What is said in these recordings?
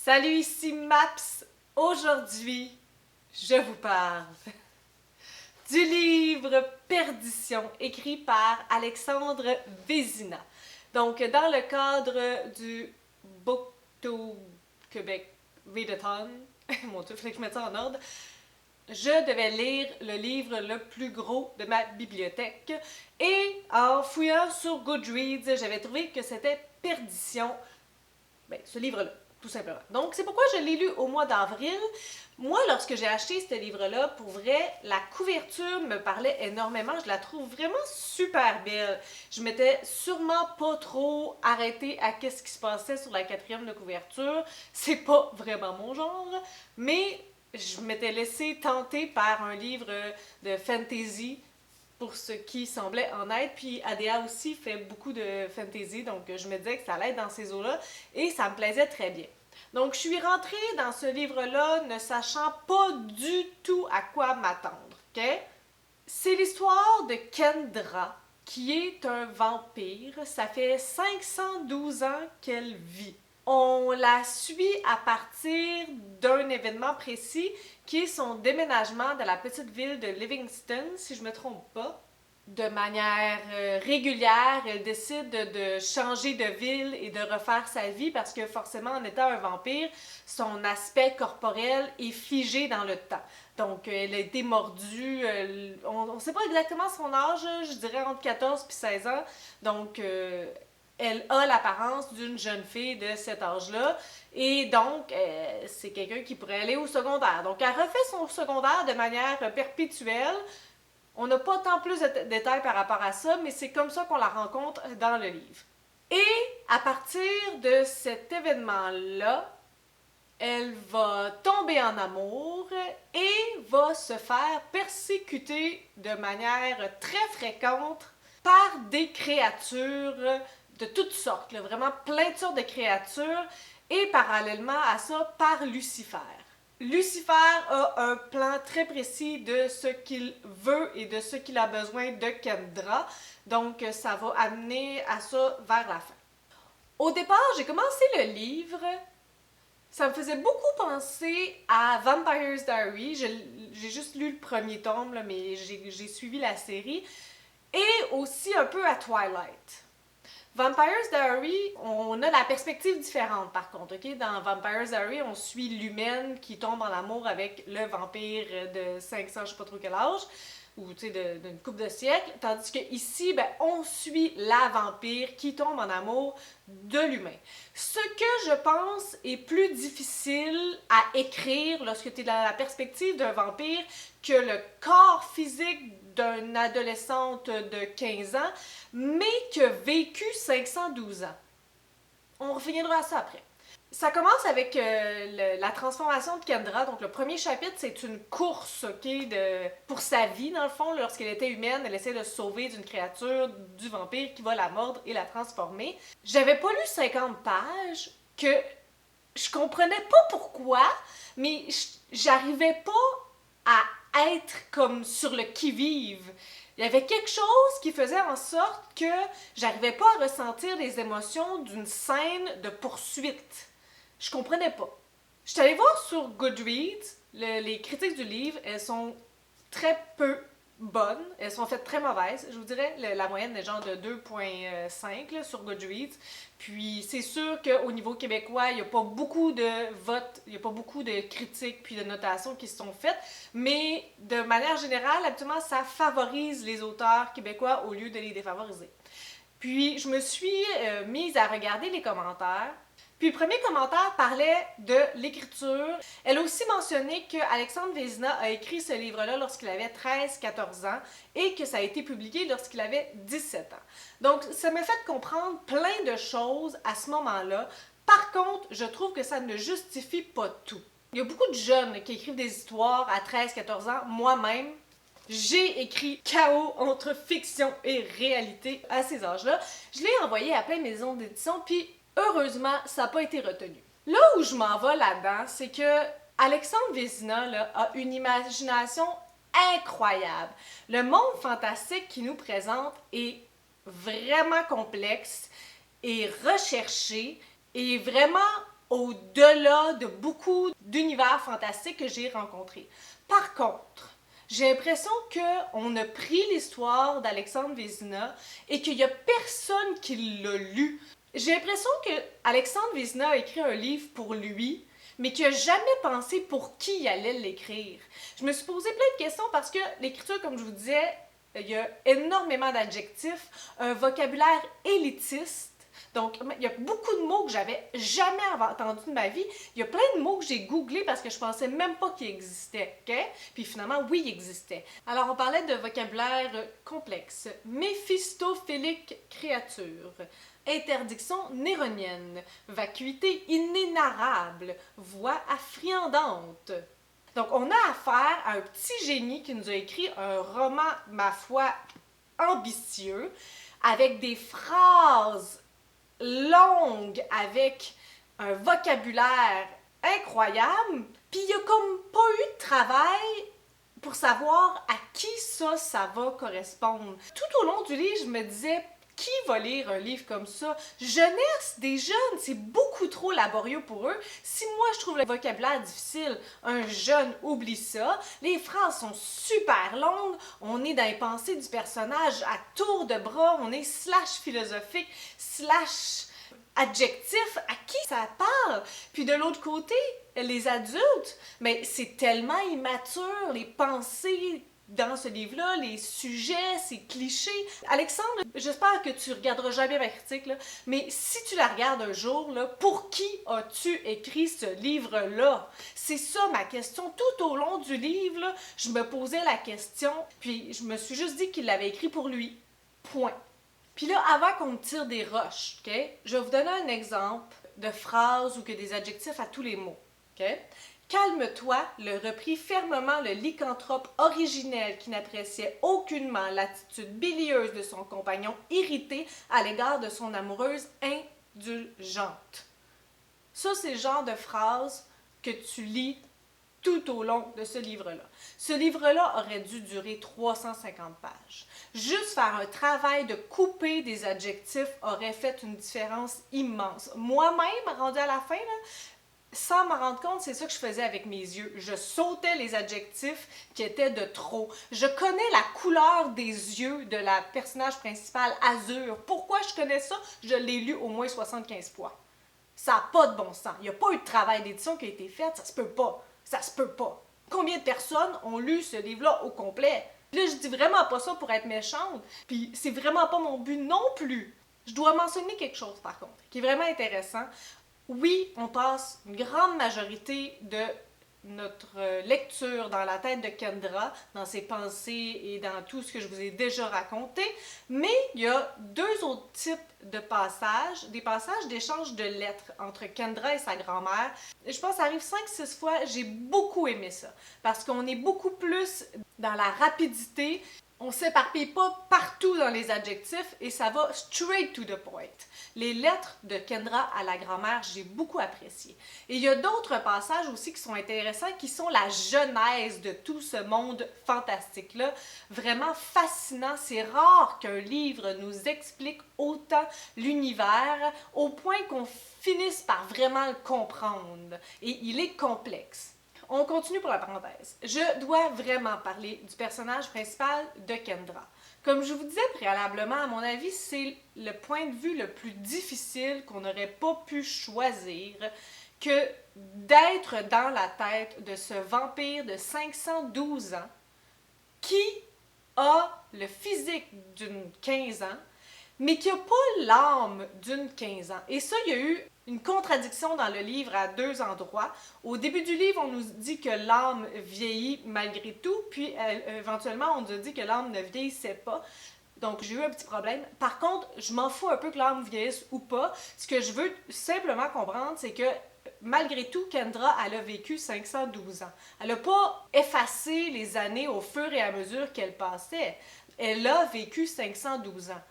Salut, ici Maps. Aujourd'hui, je vous parle du livre Perdition, écrit par Alexandre Vézina. Donc, dans le cadre du Bookto Québec Readathon, mon Dieu, il fallait que je mette ça en ordre, je devais lire le livre le plus gros de ma bibliothèque et en fouillant sur Goodreads, j'avais trouvé que c'était Perdition, ce livre-là, tout simplement. Donc, c'est pourquoi je l'ai lu au mois d'avril. Moi, lorsque j'ai acheté ce livre-là, pour vrai, la couverture me parlait énormément. Je la trouve vraiment super belle. Je m'étais sûrement pas trop arrêtée à qu'est-ce qui se passait sur la quatrième de couverture. C'est pas vraiment mon genre, mais je m'étais laissée tenter par un livre de fantasy pour ce qui semblait en être. Puis ADA aussi fait beaucoup de fantasy, donc je me disais que ça allait être dans ces eaux-là et ça me plaisait très bien. Donc je suis rentrée dans ce livre-là ne sachant pas du tout à quoi m'attendre, ok? C'est l'histoire de Kendra, qui est un vampire. Ça fait 512 ans qu'elle vit. On la suit à partir d'un événement précis qui est son déménagement de la petite ville de Livingston, si je ne me trompe pas. De manière régulière, elle décide de changer de ville et de refaire sa vie parce que forcément, en étant un vampire, son aspect corporel est figé dans le temps. Donc, elle a été mordue, on ne sait pas exactement son âge, je dirais entre 14 et 16 ans. Donc, elle a l'apparence d'une jeune fille de cet âge-là. Et donc, c'est quelqu'un qui pourrait aller au secondaire. Donc, elle refait son secondaire de manière perpétuelle. On n'a pas tant plus de détails par rapport à ça, mais c'est comme ça qu'on la rencontre dans le livre. Et à partir de cet événement-là, elle va tomber en amour et va se faire persécuter de manière très fréquente par des créatures de toutes sortes, là, vraiment plein de sortes de créatures, et parallèlement à ça, par Lucifer. Lucifer a un plan très précis de ce qu'il veut et de ce qu'il a besoin de Kendra, donc ça va amener à ça vers la fin. Au départ, j'ai commencé le livre, ça me faisait beaucoup penser à Vampire's Diary. J'ai juste lu le premier tome, là, mais j'ai suivi la série, et aussi un peu à Twilight. Vampires Diary, on a la perspective différente par contre, ok? Dans Vampires Diary, on suit l'humaine qui tombe en amour avec le vampire de 500, je sais pas trop quel âge, ou tu sais, d'une couple de siècles, tandis que ici, on suit la vampire qui tombe en amour de l'humain. Ce que je pense est plus difficile à écrire lorsque tu es dans la perspective d'un vampire que le corps physique d'une adolescente de 15 ans, mais qui a vécu 512 ans. On reviendra à ça après. Ça commence avec la transformation de Kendra. Donc, le premier chapitre, c'est une course, pour sa vie, dans le fond. Lorsqu'elle était humaine, elle essaie de se sauver d'une créature, du vampire qui va la mordre et la transformer. J'avais pas lu 50 pages, que je comprenais pas pourquoi, mais j'arrivais pas à être comme sur le qui-vive. Il y avait quelque chose qui faisait en sorte que j'arrivais pas à ressentir les émotions d'une scène de poursuite. Je comprenais pas. Je suis allée voir sur Goodreads, les critiques du livre, elles sont très peu bonnes, elles sont faites très mauvaises. Je vous dirais, la moyenne est genre de 2.5 sur Goodreads. Puis c'est sûr qu'au niveau québécois, il n'y a pas beaucoup de votes, il n'y a pas beaucoup de critiques puis de notations qui se sont faites, mais de manière générale, habituellement, ça favorise les auteurs québécois au lieu de les défavoriser. Puis je me suis mise à regarder les commentaires. Puis le premier commentaire parlait de l'écriture. Elle a aussi mentionné que Alexandre Vézina a écrit ce livre-là lorsqu'il avait 13-14 ans et que ça a été publié lorsqu'il avait 17 ans. Donc ça m'a fait comprendre plein de choses à ce moment-là. Par contre, je trouve que ça ne justifie pas tout. Il y a beaucoup de jeunes qui écrivent des histoires à 13-14 ans. Moi-même, j'ai écrit chaos entre fiction et réalité à ces âges-là. Je l'ai envoyé à plein de maisons d'édition, puis heureusement, ça n'a pas été retenu. Là où je m'en vais là-dedans, c'est que Alexandre Vézina là, a une imagination incroyable. Le monde fantastique qu'il nous présente est vraiment complexe et recherché et vraiment au-delà de beaucoup d'univers fantastiques que j'ai rencontrés. Par contre, j'ai l'impression qu'on a pris l'histoire d'Alexandre Vézina et qu'il n'y a personne qui l'a lu. J'ai l'impression que Alexandre Vézina a écrit un livre pour lui, mais qu'il n'a jamais pensé pour qui il allait l'écrire. Je me suis posé plein de questions parce que l'écriture, comme je vous disais, il y a énormément d'adjectifs, un vocabulaire élitiste. Donc, il y a beaucoup de mots que j'avais jamais entendus de ma vie. Il y a plein de mots que j'ai googlés parce que je pensais même pas qu'ils existaient, ok? Puis finalement, oui, ils existaient. Alors, on parlait de vocabulaire complexe. Méphistophilique créature. Interdiction néronienne. Vacuité inénarrable. Voix affriandante. Donc, on a affaire à un petit génie qui nous a écrit un roman, ma foi, ambitieux, avec des phrases longues, avec un vocabulaire incroyable. Puis il n'y a comme pas eu de travail pour savoir à qui ça va correspondre. Tout au long du livre, je me disais, qui va lire un livre comme ça? Jeunesse, des jeunes, c'est beaucoup trop laborieux pour eux. Si moi je trouve le vocabulaire difficile, un jeune oublie ça. Les phrases sont super longues, on est dans les pensées du personnage à tour de bras, on est slash philosophique, slash adjectif, à qui ça parle? Puis de l'autre côté, les adultes, mais c'est tellement immature, les pensées dans ce livre-là, les sujets, ces clichés. Alexandre, j'espère que tu regarderas jamais ma critique, là, mais si tu la regardes un jour, là, pour qui as-tu écrit ce livre-là? C'est ça ma question. Tout au long du livre, là, je me posais la question, puis je me suis juste dit qu'il l'avait écrit pour lui. Point. Puis là, avant qu'on me tire des roches, ok, je vais vous donner un exemple de phrase ou que des adjectifs à tous les mots. Ok? Calme-toi, le reprit fermement le lycanthrope originel qui n'appréciait aucunement l'attitude bilieuse de son compagnon irrité à l'égard de son amoureuse indulgente. Ça, c'est le genre de phrase que tu lis tout au long de ce livre-là. Ce livre-là aurait dû durer 350 pages. Juste faire un travail de couper des adjectifs aurait fait une différence immense. Moi-même, rendue à la fin, là, sans m'en rendre compte, c'est ça que je faisais avec mes yeux. Je sautais les adjectifs qui étaient de trop. Je connais la couleur des yeux de la personnage principale, Azur. Pourquoi je connais ça? Je l'ai lu au moins 75 fois. Ça n'a pas de bon sens. Il n'y a pas eu de travail d'édition qui a été fait. Ça se peut pas. Ça se peut pas. Combien de personnes ont lu ce livre-là au complet? Là, je dis vraiment pas ça pour être méchante. Puis c'est vraiment pas mon but non plus. Je dois mentionner quelque chose, par contre, qui est vraiment intéressant. Oui, on passe une grande majorité de notre lecture dans la tête de Kendra, dans ses pensées et dans tout ce que je vous ai déjà raconté, mais il y a deux autres types de passages, des passages d'échange de lettres entre Kendra et sa grand-mère. Je pense que ça arrive 5-6 fois, j'ai beaucoup aimé ça, parce qu'on est beaucoup plus dans la rapidité. On s'éparpille pas partout dans les adjectifs et ça va straight to the point. Les lettres de Kendra à la grand-mère, j'ai beaucoup apprécié. Et il y a d'autres passages aussi qui sont intéressants, qui sont la genèse de tout ce monde fantastique-là. Vraiment fascinant. C'est rare qu'un livre nous explique autant l'univers au point qu'on finisse par vraiment le comprendre. Et il est complexe. On continue pour la parenthèse. Je dois vraiment parler du personnage principal de Kendra. Comme je vous disais préalablement, à mon avis, c'est le point de vue le plus difficile qu'on n'aurait pas pu choisir que d'être dans la tête de ce vampire de 512 ans qui a le physique d'une 15 ans, mais qui n'a pas l'âme d'une 15 ans. Et ça, il y a eu une contradiction dans le livre à deux endroits. Au début du livre, on nous dit que l'âme vieillit malgré tout, puis éventuellement, on nous a dit que l'âme ne vieillissait pas. Donc, j'ai eu un petit problème. Par contre, je m'en fous un peu que l'âme vieillisse ou pas. Ce que je veux simplement comprendre, c'est que malgré tout, Kendra, elle a vécu 512 ans. Elle n'a pas effacé les années au fur et à mesure qu'elle passait. Elle a vécu 512 ans.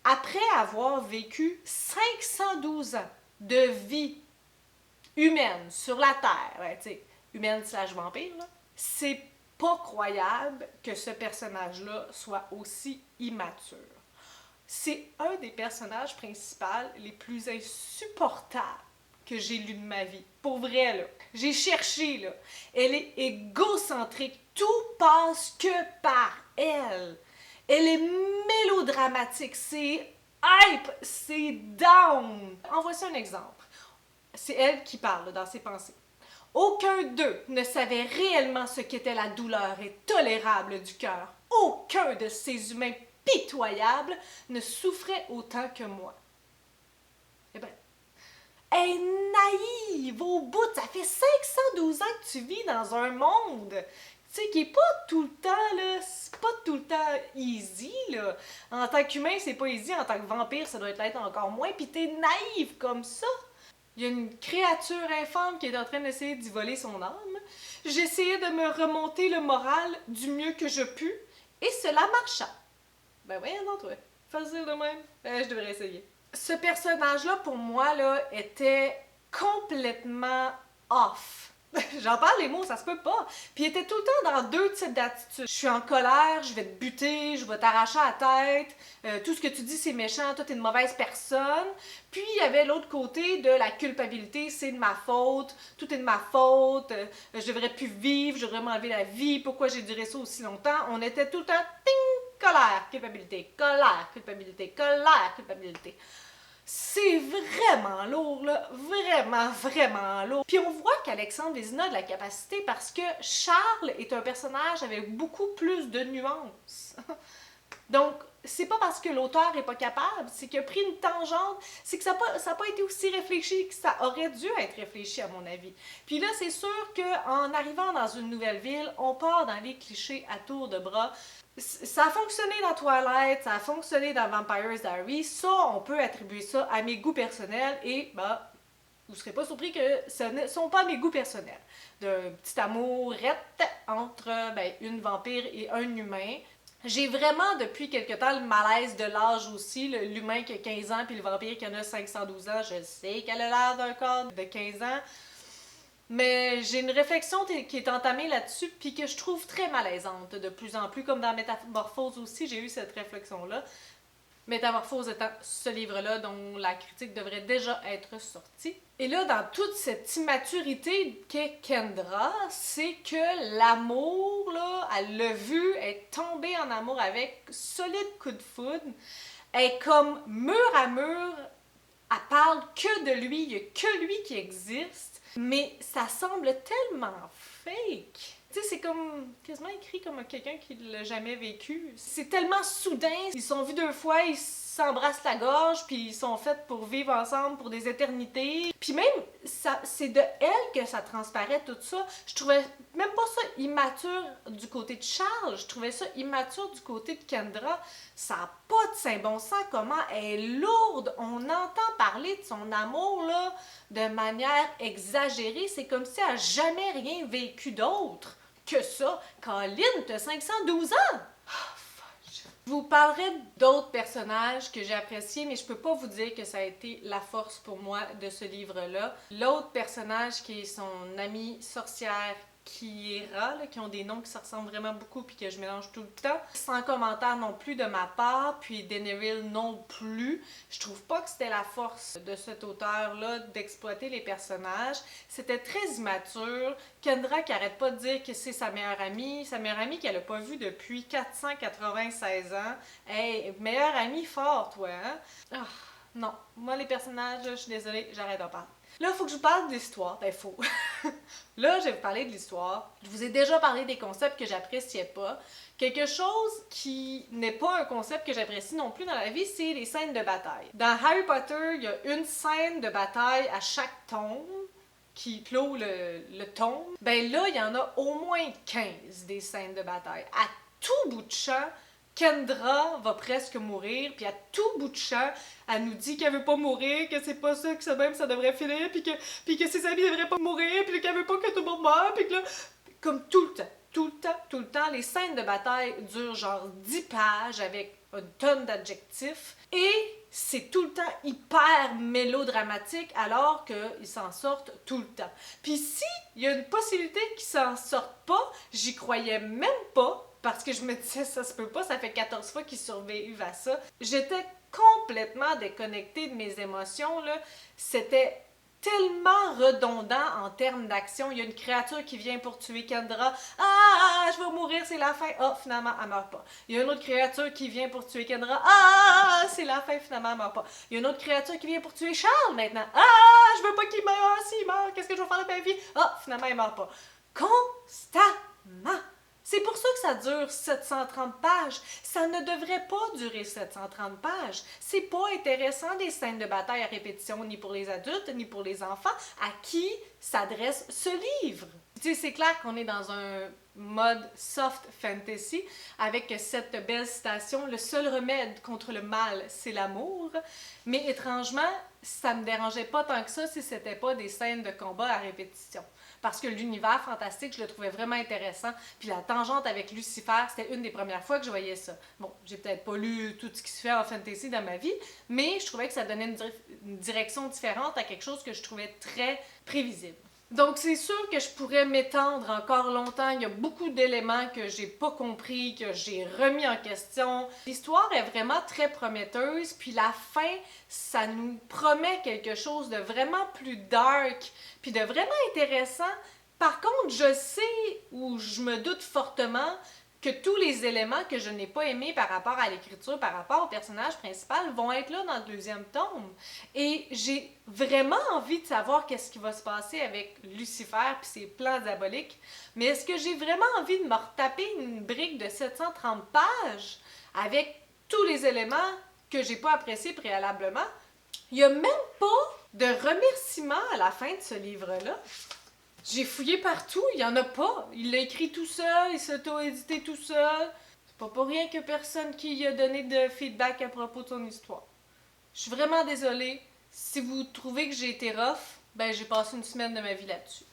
Après avoir vécu 512 ans de vie humaine sur la Terre, ouais, humaine slash vampire, c'est pas croyable que ce personnage-là soit aussi immature. C'est un des personnages principaux les plus insupportables que j'ai lu de ma vie. Pour vrai, là. J'ai cherché, là. Elle est égocentrique. Tout passe que par elle. Elle est mélodramatique. C'est hype. C'est down. En voici un exemple. C'est elle qui parle là, dans ses pensées. Aucun d'eux ne savait réellement ce qu'était la douleur intolérable du cœur. Aucun de ces humains pitoyables ne souffrait autant que moi. Eh bien, elle est naïve au bout. Ça fait 512 ans que tu vis dans un monde, tu sais, qui est pas tout le temps, là, c'est pas tout le temps easy, là. En tant qu'humain, c'est pas easy. En tant que vampire, ça doit être encore moins. Puis t'es naïve comme ça. Il y a une créature infâme qui est en train d'essayer d'y voler son âme. J'essayais de me remonter le moral du mieux que je pus, et cela marcha. Ben voyons donc, toi. Facile de même. Je devrais essayer. Ce personnage-là, pour moi, là, était complètement off. J'en parle les mots, ça se peut pas. Puis il était tout le temps dans deux types d'attitudes. Je suis en colère, je vais te buter, je vais t'arracher la tête, tout ce que tu dis c'est méchant, toi t'es une mauvaise personne. Puis il y avait l'autre côté de la culpabilité, c'est de ma faute, tout est de ma faute, je devrais plus vivre, je devrais m'enlever la vie, pourquoi j'ai duré ça aussi longtemps. On était tout le temps, ting, colère, culpabilité, colère, culpabilité, colère, culpabilité. C'est vraiment lourd, là. Vraiment, vraiment lourd. Puis on voit qu'Alexandre Vézina a de la capacité parce que Charles est un personnage avec beaucoup plus de nuances. Donc, c'est pas parce que l'auteur est pas capable, c'est qu'il a pris une tangente, c'est que ça n'a pas été aussi réfléchi que ça aurait dû être réfléchi à mon avis. Puis là, c'est sûr qu'en arrivant dans une nouvelle ville, on part dans les clichés à tour de bras. Ça a fonctionné dans Twilight, ça a fonctionné dans Vampire's Diary, ça, on peut attribuer ça à mes goûts personnels et, bah, vous serez pas surpris que ce ne sont pas mes goûts personnels. D'un petit amourette entre une vampire et un humain. J'ai vraiment, depuis quelque temps, le malaise de l'âge aussi. L'humain qui a 15 ans puis le vampire qui en a 512 ans, je sais qu'elle a l'air d'un corps de 15 ans. Mais j'ai une réflexion qui est entamée là-dessus puis que je trouve très malaisante de plus en plus. Comme dans Métamorphose aussi, j'ai eu cette réflexion-là. Métamorphose étant ce livre-là dont la critique devrait déjà être sortie. Et là, dans toute cette immaturité qu'est Kendra, c'est que l'amour, là, elle l'a vu, elle est tombée en amour avec solide coup de foudre. Elle est comme mur à mur, elle parle que de lui, il n'y a que lui qui existe. Mais ça semble tellement fake. Tu sais, c'est comme quasiment écrit comme quelqu'un qui l'a jamais vécu. C'est tellement soudain. Ils se sont vus 2 fois, ils s'embrassent la gorge, puis ils sont faits pour vivre ensemble pour des éternités. Puis même, c'est de elle que ça transparaît tout ça. Je trouvais même pas ça immature du côté de Charles. Je trouvais ça immature du côté de Kendra. Ça n'a pas de saint bon sens comment elle est lourde. On entend parler de son amour là de manière exagérée. C'est comme si elle n'a jamais rien vécu d'autre que ça. Colin, t'as 512 ans! Je vous parlerai d'autres personnages que j'ai appréciés, mais je peux pas vous dire que ça a été la force pour moi de ce livre-là. L'autre personnage qui est son amie sorcière Kiera, qui ont des noms qui se ressemblent vraiment beaucoup puis que je mélange tout le temps. Sans commentaire non plus de ma part, puis Daenerys non plus. Je trouve pas que c'était la force de cet auteur-là d'exploiter les personnages. C'était très immature. Kendra qui arrête pas de dire que c'est sa meilleure amie qu'elle a pas vue depuis 496 ans. Hey, meilleure amie fort, toi, hein? Oh, non, moi les personnages, je suis désolée, j'arrête d'en parler. Là, il faut que je vous parle de l'histoire. Ben, faut. Là, je vais vous parler de l'histoire. Je vous ai déjà parlé des concepts que j'appréciais pas. Quelque chose qui n'est pas un concept que j'apprécie non plus dans la vie, c'est les scènes de bataille. Dans Harry Potter, il y a une scène de bataille à chaque tome qui clôt le tome. Ben là, il y en a au moins 15 des scènes de bataille. À tout bout de champ, Kendra va presque mourir, puis à tout bout de champ, elle nous dit qu'elle veut pas mourir, que c'est pas ça, que ça même ça devrait finir, puis que ses amis devraient pas mourir, puis qu'elle veut pas que tout le monde meure, puis que là, comme tout le temps, les scènes de bataille durent genre 10 pages avec une tonne d'adjectifs, et c'est tout le temps hyper mélodramatique alors qu'ils s'en sortent tout le temps. Puis si il y a une possibilité qu'ils s'en sortent pas, j'y croyais même pas, parce que je me disais, ça se peut pas, ça fait 14 fois qu'ils survivent à ça. J'étais complètement déconnectée de mes émotions, là. C'était tellement redondant en termes d'action. Il y a une créature qui vient pour tuer Kendra. Ah, je vais mourir, c'est la fin. Ah, finalement, elle meurt pas. Il y a une autre créature qui vient pour tuer Kendra. Ah, c'est la fin, finalement, elle meurt pas. Il y a une autre créature qui vient pour tuer Charles maintenant. Ah, je veux pas qu'il meure. S'il meurt, qu'est-ce que je vais faire de ma vie? Ah, finalement, il meurt pas. Constamment. C'est pour ça que ça dure 730 pages. Ça ne devrait pas durer 730 pages. C'est pas intéressant des scènes de bataille à répétition, ni pour les adultes, ni pour les enfants. À qui s'adresse ce livre? Tu sais, c'est clair qu'on est dans un mode soft fantasy avec cette belle citation: le seul remède contre le mal, c'est l'amour. Mais étrangement, ça me dérangeait pas tant que ça si c'était pas des scènes de combat à répétition. Parce que l'univers fantastique, je le trouvais vraiment intéressant. Puis la tangente avec Lucifer, c'était une des premières fois que je voyais ça. Bon, j'ai peut-être pas lu tout ce qui se fait en fantasy dans ma vie, mais je trouvais que ça donnait une direction différente à quelque chose que je trouvais très prévisible. Donc c'est sûr que je pourrais m'étendre encore longtemps. Il y a beaucoup d'éléments que j'ai pas compris, que j'ai remis en question. L'histoire est vraiment très prometteuse, puis la fin, ça nous promet quelque chose de vraiment plus dark, puis de vraiment intéressant. Par contre, je sais, ou je me doute fortement, que tous les éléments que je n'ai pas aimés par rapport à l'écriture, par rapport au personnage principal, vont être là dans le deuxième tome. Et j'ai vraiment envie de savoir qu'est-ce qui va se passer avec Lucifer et ses plans diaboliques. Mais est-ce que j'ai vraiment envie de me retaper une brique de 730 pages avec tous les éléments que j'ai pas appréciés préalablement? Il n'y a même pas de remerciement à la fin de ce livre-là. J'ai fouillé partout, il n'y en a pas. Il l'a écrit tout seul, il s'est auto-édité tout seul. C'est pas pour rien que personne qui a donné de feedback à propos de son histoire. Je suis vraiment désolée. Si vous trouvez que j'ai été rough, ben j'ai passé une semaine de ma vie là-dessus.